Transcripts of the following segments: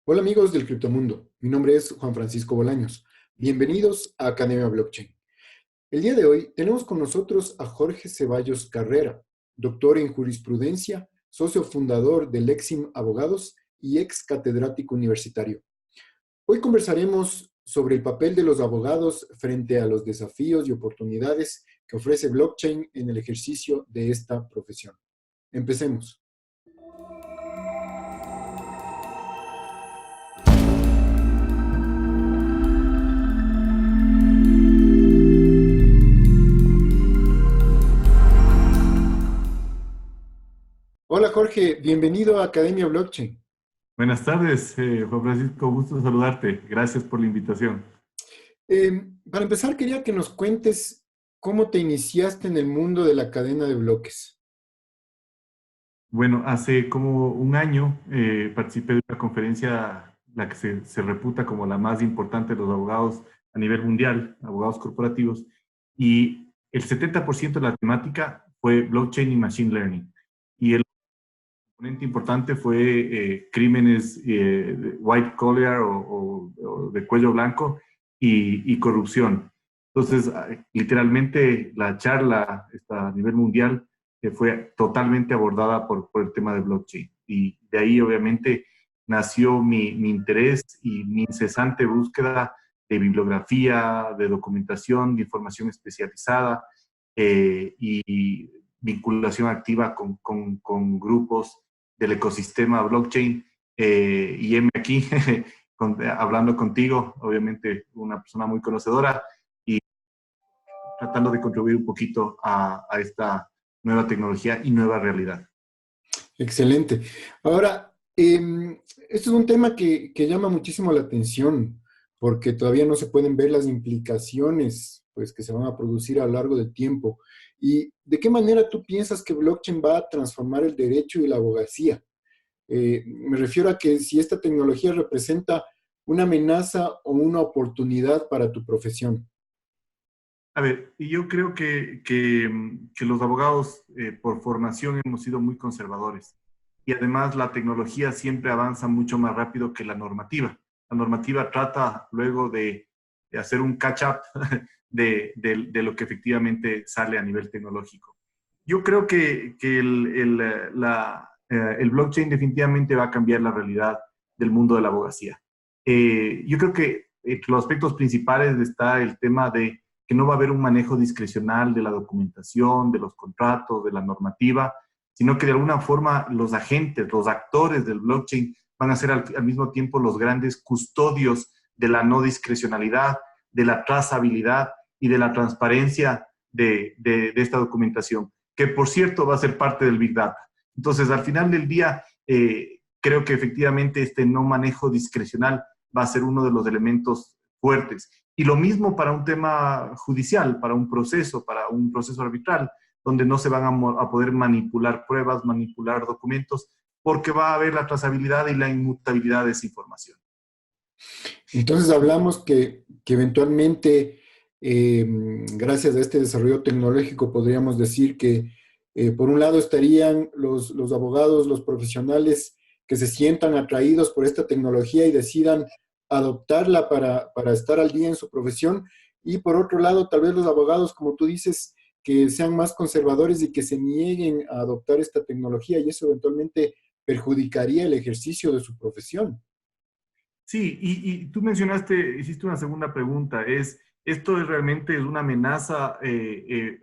Hola amigos del criptomundo, mi nombre es Juan Francisco Bolaños. Bienvenidos a Academia Blockchain. El día de hoy tenemos con nosotros a Jorge Ceballos Carrera, doctor en jurisprudencia, socio fundador del Lexim Abogados y ex catedrático universitario. Hoy conversaremos sobre el papel de los abogados frente a los desafíos y oportunidades que ofrece blockchain en el ejercicio de esta profesión. Empecemos. Hola Jorge, bienvenido a Academia Blockchain. Buenas tardes, Juan Francisco, gusto saludarte. Gracias por la invitación. Para empezar, quería que nos cuentes cómo te iniciaste en el mundo de la cadena de bloques. Bueno, hace como un año participé de una conferencia, la que se reputa como la más importante de los abogados a nivel mundial, abogados corporativos, y el 70% de la temática fue blockchain y machine learning. Y el componente importante fue crímenes de white collar o de cuello blanco y corrupción. Entonces, literalmente la charla a nivel mundial fue totalmente abordada por el tema de blockchain. Y de ahí, obviamente, nació mi interés y mi incesante búsqueda de bibliografía, de documentación, de información especializada y vinculación activa con grupos del ecosistema blockchain. Y heme aquí hablando contigo, obviamente una persona muy conocedora y tratando de contribuir un poquito a esta nueva tecnología y nueva realidad. Excelente. Ahora, esto es un tema que llama muchísimo la atención porque todavía no se pueden ver las implicaciones pues, que se van a producir a lo largo del tiempo. ¿Y de qué manera tú piensas que blockchain va a transformar el derecho y la abogacía? Me refiero a que si esta tecnología representa una amenaza o una oportunidad para tu profesión. A ver, y yo creo que los abogados por formación hemos sido muy conservadores y además la tecnología siempre avanza mucho más rápido que la normativa. La normativa trata luego de hacer un catch-up de lo que efectivamente sale a nivel tecnológico. Yo creo que el blockchain definitivamente va a cambiar la realidad del mundo de la abogacía. Yo creo que entre los aspectos principales está el tema de que no va a haber un manejo discrecional de la documentación, de los contratos, de la normativa, sino que de alguna forma los agentes, los actores del blockchain van a ser al mismo tiempo los grandes custodios de la no discrecionalidad, de la trazabilidad y de la transparencia de esta documentación, que por cierto va a ser parte del Big Data. Entonces, al final del día, creo que efectivamente este no manejo discrecional va a ser uno de los elementos fuertes. Y lo mismo para un tema judicial, para un proceso arbitral, donde no se van a poder manipular pruebas, manipular documentos, porque va a haber la trazabilidad y la inmutabilidad de esa información. Entonces hablamos que eventualmente, gracias a este desarrollo tecnológico, podríamos decir que por un lado estarían los abogados, los profesionales que se sientan atraídos por esta tecnología y decidan adoptarla para estar al día en su profesión. Y por otro lado, tal vez los abogados, como tú dices, que sean más conservadores y que se nieguen a adoptar esta tecnología y eso eventualmente perjudicaría el ejercicio de su profesión. Sí, y tú mencionaste, hiciste una segunda pregunta, ¿esto realmente es una amenaza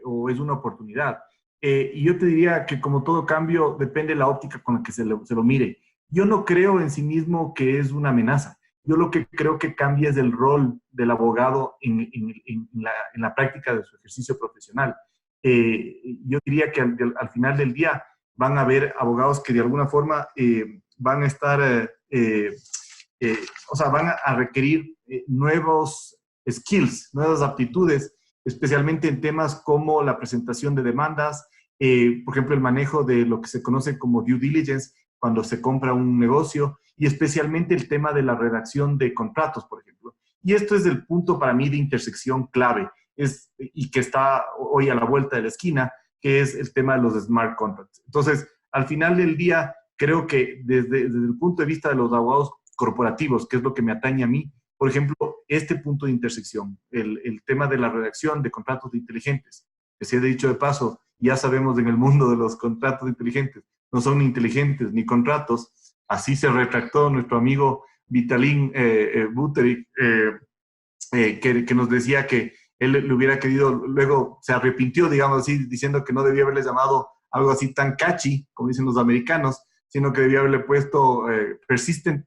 o es una oportunidad? Y yo te diría que como todo cambio, depende de la óptica con la que se lo mire. Yo no creo en sí mismo que es una amenaza. Yo lo que creo que cambia es el rol del abogado en la práctica de su ejercicio profesional. Yo diría que al final del día van a haber abogados que de alguna forma van a estar... eh, o sea, van a requerir nuevos skills, nuevas aptitudes, especialmente en temas como la presentación de demandas, por ejemplo, el manejo de lo que se conoce como due diligence cuando se compra un negocio y especialmente el tema de la redacción de contratos, por ejemplo. Y esto es el punto para mí de intersección clave y que está hoy a la vuelta de la esquina, que es el tema de los smart contracts. Entonces, al final del día, creo que desde el punto de vista de los abogados corporativos, que es lo que me atañe a mí. Por ejemplo, este punto de intersección, el tema de la redacción de contratos inteligentes, que se ha dicho de paso, ya sabemos en el mundo de los contratos inteligentes, no son ni inteligentes ni contratos. Así se retractó nuestro amigo Vitalin Buterin, que nos decía que él le hubiera querido, luego se arrepintió, digamos así, diciendo que no debía haberle llamado algo así tan catchy, como dicen los americanos, sino que debía haberle puesto persistent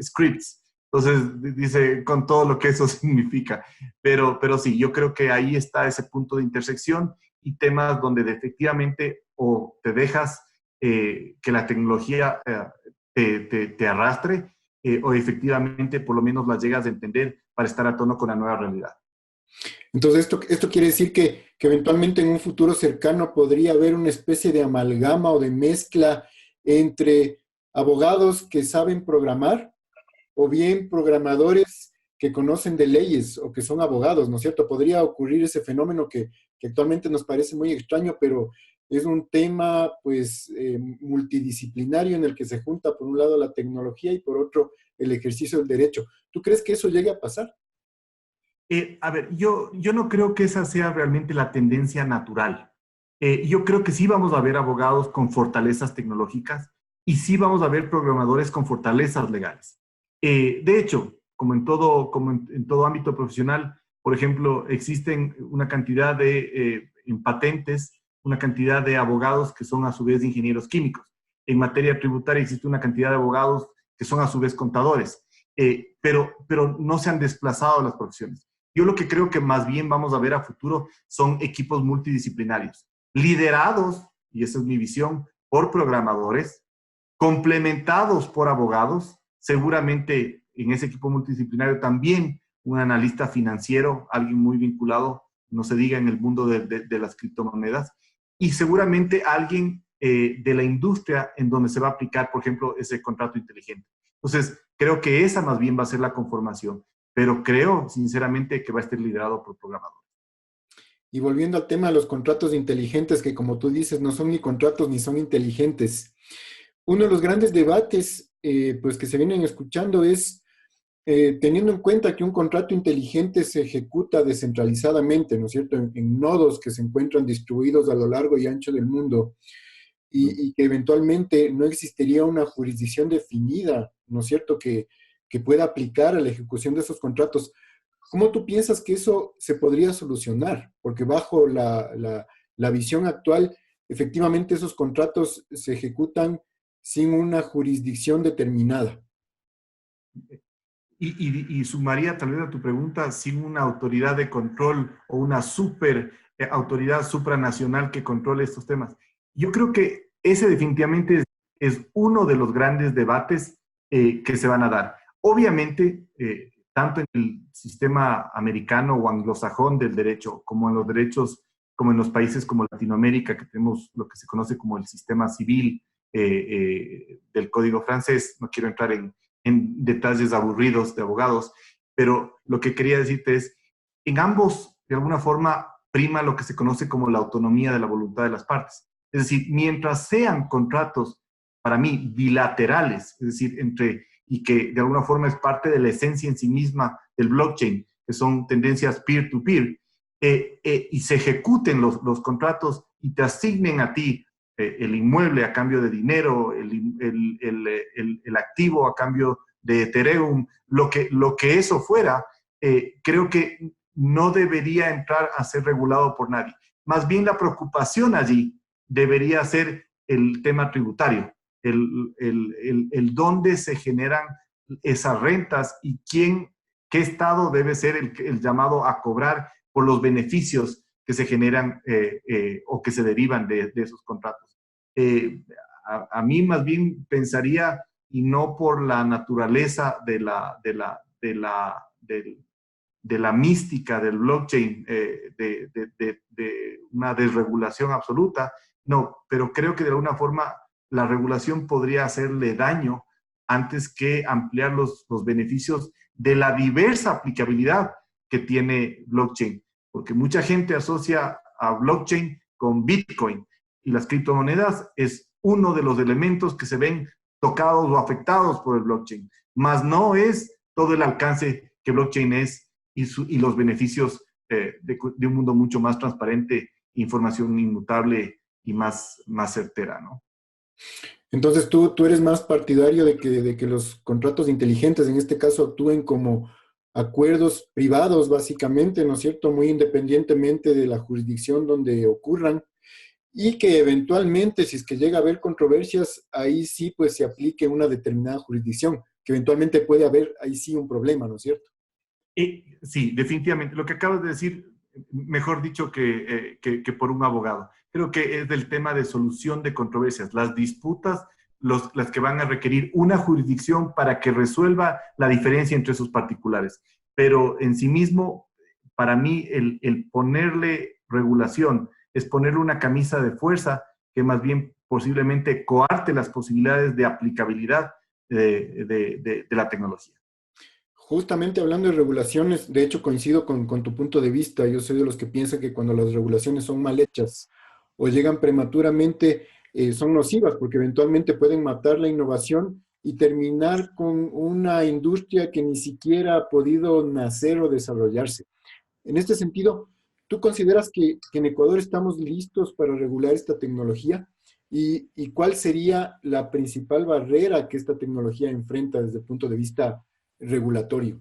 scripts. Entonces, dice, con todo lo que eso significa. Pero sí, yo creo que ahí está ese punto de intersección y temas donde efectivamente o te dejas que la tecnología te arrastre o efectivamente por lo menos las llegas a entender para estar a tono con la nueva realidad. Entonces, esto quiere decir que eventualmente en un futuro cercano podría haber una especie de amalgama o de mezcla entre abogados que saben programar o bien programadores que conocen de leyes o que son abogados, ¿no es cierto? Podría ocurrir ese fenómeno que actualmente nos parece muy extraño, pero es un tema pues multidisciplinario en el que se junta por un lado la tecnología y por otro el ejercicio del derecho. ¿Tú crees que eso llegue a pasar? A ver, yo no creo que esa sea realmente la tendencia natural. Yo creo que sí vamos a ver abogados con fortalezas tecnológicas y sí vamos a ver programadores con fortalezas legales. De hecho, como en todo ámbito profesional, por ejemplo, existen una cantidad en patentes, una cantidad de abogados que son a su vez ingenieros químicos. En materia tributaria existe una cantidad de abogados que son a su vez contadores, pero no se han desplazado las profesiones. Yo lo que creo que más bien vamos a ver a futuro son equipos multidisciplinarios, liderados, y esa es mi visión, por programadores, complementados por abogados, seguramente en ese equipo multidisciplinario también un analista financiero, alguien muy vinculado, no se diga en el mundo de las criptomonedas, y seguramente alguien de la industria en donde se va a aplicar, por ejemplo, ese contrato inteligente. Entonces, creo que esa más bien va a ser la conformación, pero creo sinceramente que va a estar liderado por programadores. Y volviendo al tema de los contratos inteligentes, que como tú dices, no son ni contratos ni son inteligentes. Uno de los grandes debates pues que se vienen escuchando es, teniendo en cuenta que un contrato inteligente se ejecuta descentralizadamente, ¿no es cierto?, en nodos que se encuentran distribuidos a lo largo y ancho del mundo, y que eventualmente no existiría una jurisdicción definida, ¿no es cierto?, que pueda aplicar a la ejecución de esos contratos. ¿Cómo tú piensas que eso se podría solucionar? Porque bajo la visión actual, efectivamente esos contratos se ejecutan sin una jurisdicción determinada. Y sumaría tal vez a tu pregunta, sin una autoridad de control o una autoridad supranacional que controle estos temas. Yo creo que ese definitivamente es uno de los grandes debates que se van a dar. Obviamente, tanto en el sistema americano o anglosajón del derecho, como en los derechos, como en los países como Latinoamérica, que tenemos lo que se conoce como el sistema civil del código francés, no quiero entrar en detalles aburridos de abogados, pero lo que quería decirte es, en ambos, de alguna forma, prima lo que se conoce como la autonomía de la voluntad de las partes. Es decir, mientras sean contratos, para mí, bilaterales, es decir, y que de alguna forma es parte de la esencia en sí misma del blockchain, que son tendencias peer-to-peer, y se ejecuten los contratos y te asignen a ti el inmueble a cambio de dinero, el activo a cambio de Ethereum, lo que eso fuera, creo que no debería entrar a ser regulado por nadie. Más bien la preocupación allí debería ser el tema tributario, el dónde se generan esas rentas y qué estado debe ser el llamado a cobrar por los beneficios que se generan o que se derivan de esos contratos. A mí más bien pensaría, y no por la naturaleza de la mística del blockchain, de una desregulación absoluta, no, pero creo que de alguna forma la regulación podría hacerle daño antes que ampliar los beneficios de la diversa aplicabilidad que tiene blockchain, porque mucha gente asocia a blockchain con Bitcoin, y las criptomonedas es uno de los elementos que se ven tocados o afectados por el blockchain. más no es todo el alcance que blockchain es y los beneficios de un mundo mucho más transparente, información inmutable y más certera, ¿no? Entonces tú eres más partidario de que los contratos inteligentes en este caso actúen como acuerdos privados básicamente, ¿no es cierto? Muy independientemente de la jurisdicción donde ocurran y que eventualmente, si es que llega a haber controversias, ahí sí pues se aplique una determinada jurisdicción, que eventualmente puede haber ahí sí un problema, ¿no es cierto? Sí, definitivamente. Lo que acabas de decir, mejor dicho que por un abogado. Creo que es del tema de solución de controversias. Las disputas, las que van a requerir una jurisdicción para que resuelva la diferencia entre esos particulares. Pero en sí mismo, para mí, el ponerle regulación es ponerle una camisa de fuerza que más bien posiblemente coarte las posibilidades de aplicabilidad de la tecnología. Justamente hablando de regulaciones, de hecho coincido con tu punto de vista. Yo soy de los que piensan que cuando las regulaciones son mal hechas o llegan prematuramente, son nocivas porque eventualmente pueden matar la innovación y terminar con una industria que ni siquiera ha podido nacer o desarrollarse. En este sentido, ¿tú consideras que en Ecuador estamos listos para regular esta tecnología? Y cuál sería la principal barrera que esta tecnología enfrenta desde el punto de vista regulatorio?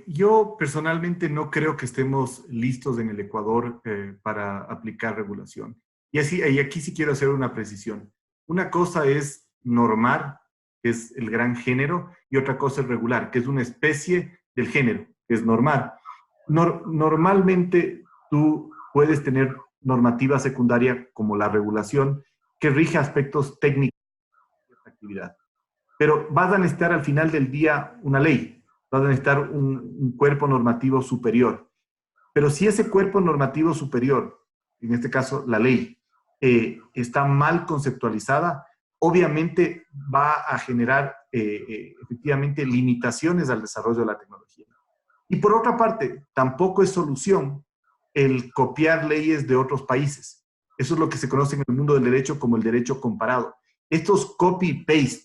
Yo personalmente no creo que estemos listos en el Ecuador para aplicar regulación. Y aquí sí quiero hacer una precisión. Una cosa es normar, que es el gran género, y otra cosa es regular, que es una especie del género, que es normar. Normalmente tú puedes tener normativa secundaria como la regulación que rige aspectos técnicos de esta actividad. Pero vas a necesitar al final del día una ley, vas a necesitar un cuerpo normativo superior. Pero si ese cuerpo normativo superior, en este caso la ley, está mal conceptualizada, obviamente va a generar efectivamente limitaciones al desarrollo de la tecnología. Y por otra parte, tampoco es solución el copiar leyes de otros países. Eso es lo que se conoce en el mundo del derecho como el derecho comparado. Estos copy-paste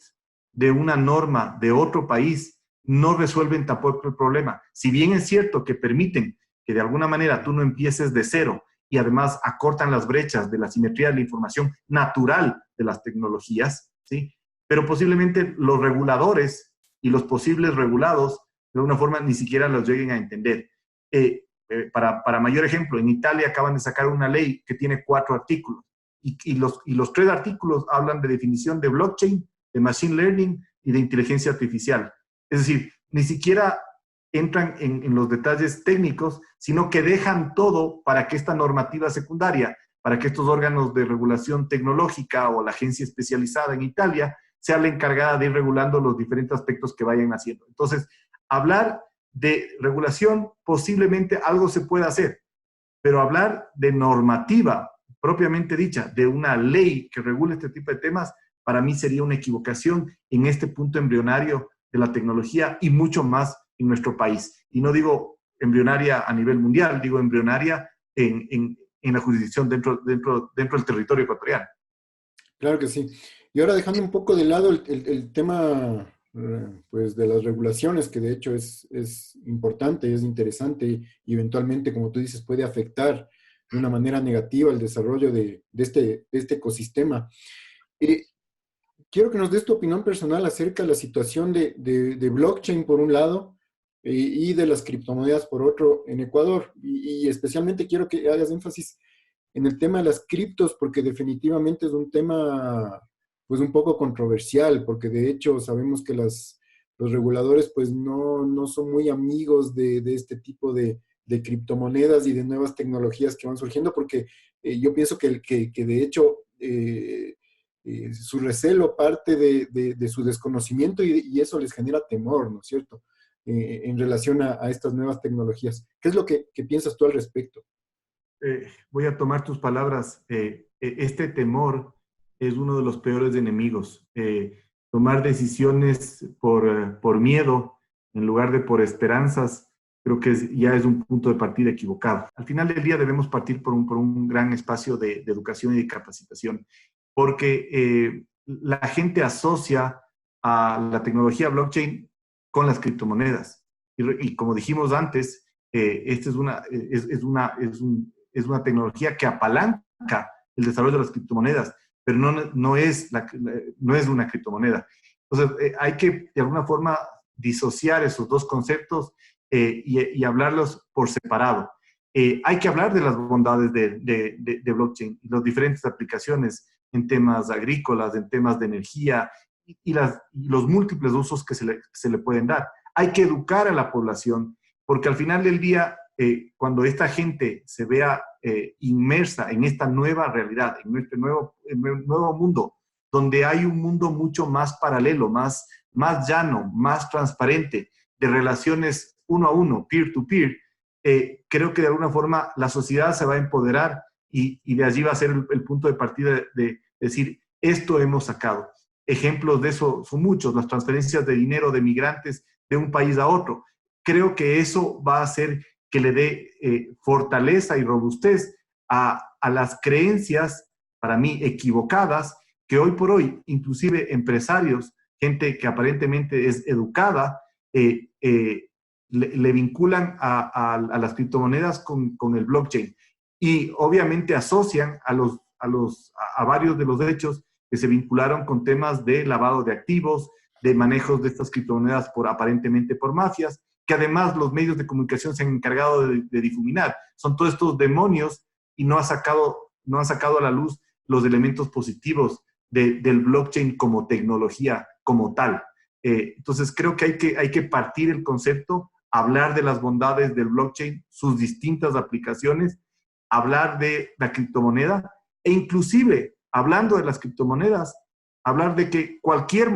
de una norma de otro país no resuelven tampoco el problema. Si bien es cierto que permiten que de alguna manera tú no empieces de cero y además acortan las brechas de la simetría de la información natural de las tecnologías, ¿sí? Pero posiblemente los reguladores y los posibles regulados de alguna forma ni siquiera los lleguen a entender. Para mayor ejemplo, en Italia acaban de sacar una ley que tiene 4 artículos y los 3 artículos hablan de definición de blockchain, de machine learning y de inteligencia artificial. Es decir, ni siquiera entran en los detalles técnicos, sino que dejan todo para que esta normativa secundaria, para que estos órganos de regulación tecnológica o la agencia especializada en Italia sea la encargada de ir regulando los diferentes aspectos que vayan haciendo. Entonces, hablar de regulación, posiblemente algo se pueda hacer, pero hablar de normativa propiamente dicha, de una ley que regule este tipo de temas, para mí sería una equivocación en este punto embrionario de la tecnología y mucho más en nuestro país. Y no digo embrionaria a nivel mundial, digo embrionaria en la jurisdicción dentro del territorio ecuatoriano. Claro que sí. Y ahora dejando un poco de lado el tema pues de las regulaciones, que de hecho es importante, es interesante y eventualmente, como tú dices, puede afectar de una manera negativa el desarrollo de este ecosistema. Eh, Quiero que nos des tu opinión personal acerca de la situación de blockchain por un lado y de las criptomonedas por otro en Ecuador. Y especialmente quiero que hagas énfasis en el tema de las criptos, porque definitivamente es un tema pues un poco controversial, porque de hecho sabemos que los reguladores pues no son muy amigos de este tipo de criptomonedas y de nuevas tecnologías que van surgiendo, porque yo pienso que de hecho su recelo parte de su desconocimiento y eso les genera temor, ¿no es cierto? En relación a estas nuevas tecnologías. ¿Qué es lo que piensas tú al respecto? Voy a tomar tus palabras. Este temor es uno de los peores enemigos. Tomar decisiones por miedo en lugar de por esperanzas, creo que ya es un punto de partida equivocado. Al final del día debemos partir por un gran espacio de educación y de capacitación, porque la gente asocia a la tecnología blockchain con las criptomonedas. Y como dijimos antes, esta es una tecnología que apalanca el desarrollo de las criptomonedas, pero no es una criptomoneda. Entonces, hay que, de alguna forma, disociar esos dos conceptos y hablarlos por separado. Hay que hablar de las bondades de blockchain y las diferentes aplicaciones en temas agrícolas, en temas de energía y los múltiples usos que se le pueden dar. Hay que educar a la población, porque al final del día, cuando esta gente se vea inmersa en esta nueva realidad, en este nuevo mundo, donde hay un mundo mucho más paralelo, más llano, más transparente, de relaciones uno a uno, peer-to-peer, creo que de alguna forma la sociedad se va a empoderar y de allí va a ser el punto de partida de decir, esto hemos sacado. Ejemplos de eso son muchos, las transferencias de dinero de migrantes de un país a otro. Creo que eso va a hacer que le dé fortaleza y robustez a las creencias, para mí, equivocadas, que hoy por hoy, inclusive empresarios, gente que aparentemente es educada, le vinculan a las criptomonedas con el blockchain y obviamente asocian a varios de los hechos que se vincularon con temas de lavado de activos, de manejos de estas criptomonedas aparentemente por mafias, que además los medios de comunicación se han encargado de difuminar. Son todos estos demonios y no han sacado a la luz los elementos positivos del blockchain como tecnología, como tal. Entonces creo que hay que partir el concepto, hablar de las bondades del blockchain, sus distintas aplicaciones, hablar de la criptomoneda e inclusive, hablando de las criptomonedas, hablar de que cualquier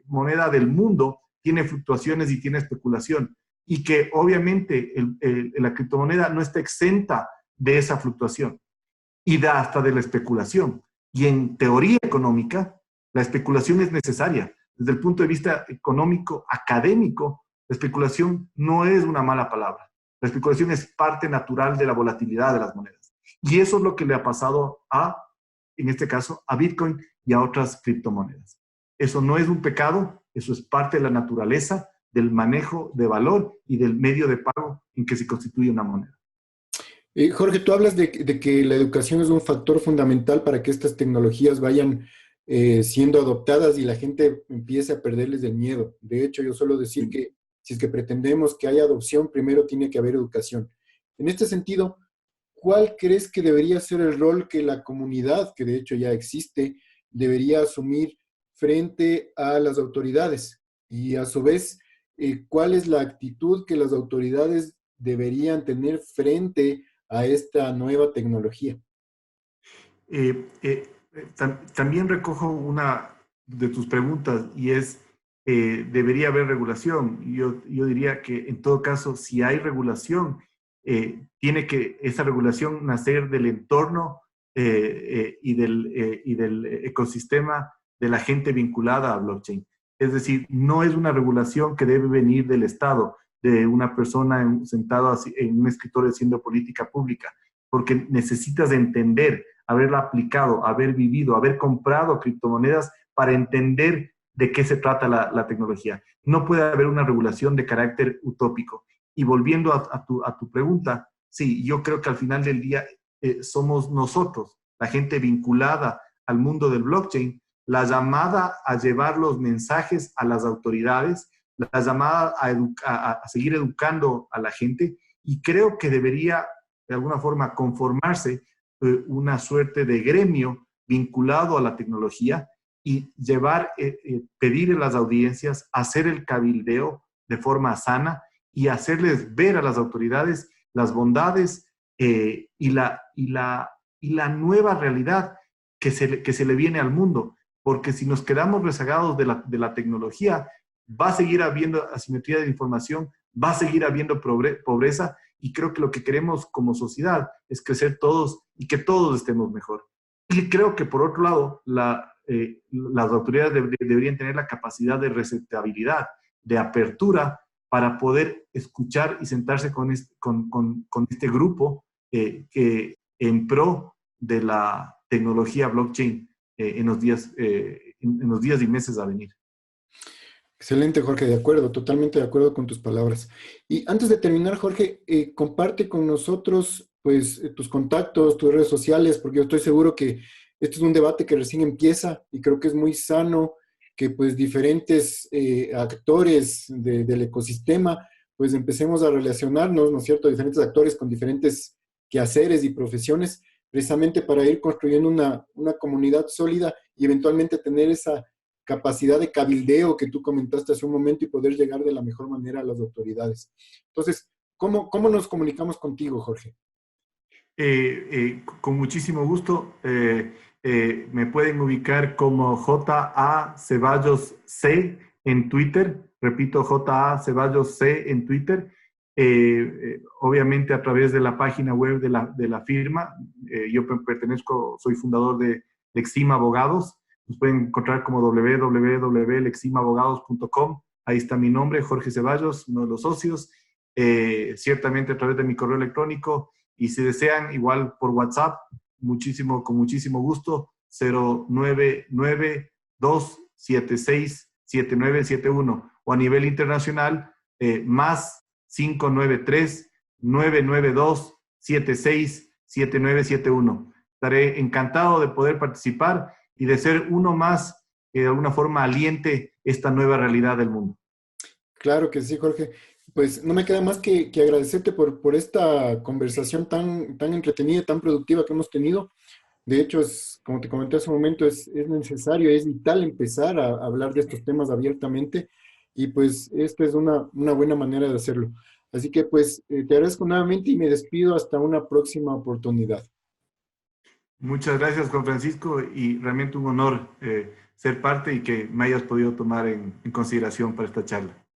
moneda del mundo tiene fluctuaciones y tiene especulación y que obviamente la criptomoneda no está exenta de esa fluctuación y hasta de la especulación. Y en teoría económica, la especulación es necesaria. Desde el punto de vista económico, académico, la especulación no es una mala palabra. La especulación es parte natural de la volatilidad de las monedas. Y eso es lo que le ha pasado en este caso, a Bitcoin y a otras criptomonedas. Eso no es un pecado, eso es parte de la naturaleza del manejo de valor y del medio de pago en que se constituye una moneda. Jorge, tú hablas de que la educación es un factor fundamental para que estas tecnologías vayan siendo adoptadas y la gente empiece a perderles el miedo. De hecho, yo suelo decir que si es que pretendemos que haya adopción, primero tiene que haber educación. En este sentido, ¿cuál crees que debería ser el rol que la comunidad, que de hecho ya existe, debería asumir frente a las autoridades? Y a su vez, ¿cuál es la actitud que las autoridades deberían tener frente a esta nueva tecnología? También recojo una de tus preguntas y es, ¿debería haber regulación? Yo diría que en todo caso, si hay regulación, tiene que esa regulación nacer del entorno y del ecosistema de la gente vinculada a blockchain. Es decir, no es una regulación que debe venir del Estado, de una persona sentada en un escritorio haciendo política pública, porque necesitas entender, haberla aplicado, haber vivido, haber comprado criptomonedas para entender de qué se trata la tecnología. No puede haber una regulación de carácter utópico. Y volviendo a tu pregunta, sí, yo creo que al final del día somos nosotros, la gente vinculada al mundo del blockchain, la llamada a llevar los mensajes a las autoridades, la llamada a seguir educando a la gente, y creo que debería de alguna forma conformarse una suerte de gremio vinculado a la tecnología y pedir a las audiencias, hacer el cabildeo de forma sana y hacerles ver a las autoridades las bondades y la nueva realidad que se le viene al mundo. Porque si nos quedamos rezagados de la tecnología, va a seguir habiendo asimetría de información, va a seguir habiendo pobreza, y creo que lo que queremos como sociedad es crecer todos y que todos estemos mejor. Y creo que por otro lado, las autoridades deberían tener la capacidad de receptibilidad, de apertura, para poder escuchar y sentarse con este grupo que en pro de la tecnología blockchain en los días y meses a venir. Excelente, Jorge, de acuerdo, totalmente de acuerdo con tus palabras. Y antes de terminar, Jorge, comparte con nosotros, pues, tus contactos, tus redes sociales, porque yo estoy seguro que este es un debate que recién empieza y creo que es muy sano que, pues, diferentes actores del ecosistema, pues, empecemos a relacionarnos, ¿no es cierto?, diferentes actores con diferentes quehaceres y profesiones, precisamente para ir construyendo una comunidad sólida y eventualmente tener esa capacidad de cabildeo que tú comentaste hace un momento y poder llegar de la mejor manera a las autoridades. Entonces, ¿cómo nos comunicamos contigo, Jorge? Con muchísimo gusto. Me pueden ubicar como J.A. Ceballos C en Twitter. Repito, J.A. Ceballos C en Twitter. Obviamente a través de la página web de la firma. Yo pertenezco, soy fundador de Lexima Abogados. Nos pueden encontrar como www.leximabogados.com. Ahí está mi nombre, Jorge Ceballos, uno de los socios. Ciertamente a través de mi correo electrónico. Y si desean, igual por WhatsApp, con muchísimo gusto, 099-276-7971. O a nivel internacional, más 593-992-767971. Estaré encantado de poder participar y de ser uno más que de alguna forma aliente esta nueva realidad del mundo. Claro que sí, Jorge. Pues no me queda más que agradecerte por esta conversación tan entretenida, tan productiva que hemos tenido. De hecho, como te comenté hace un momento, es necesario, es vital empezar a hablar de estos temas abiertamente y pues esta es una buena manera de hacerlo. Así que pues te agradezco nuevamente y me despido hasta una próxima oportunidad. Muchas gracias, Juan Francisco, y realmente un honor ser parte y que me hayas podido tomar en consideración para esta charla.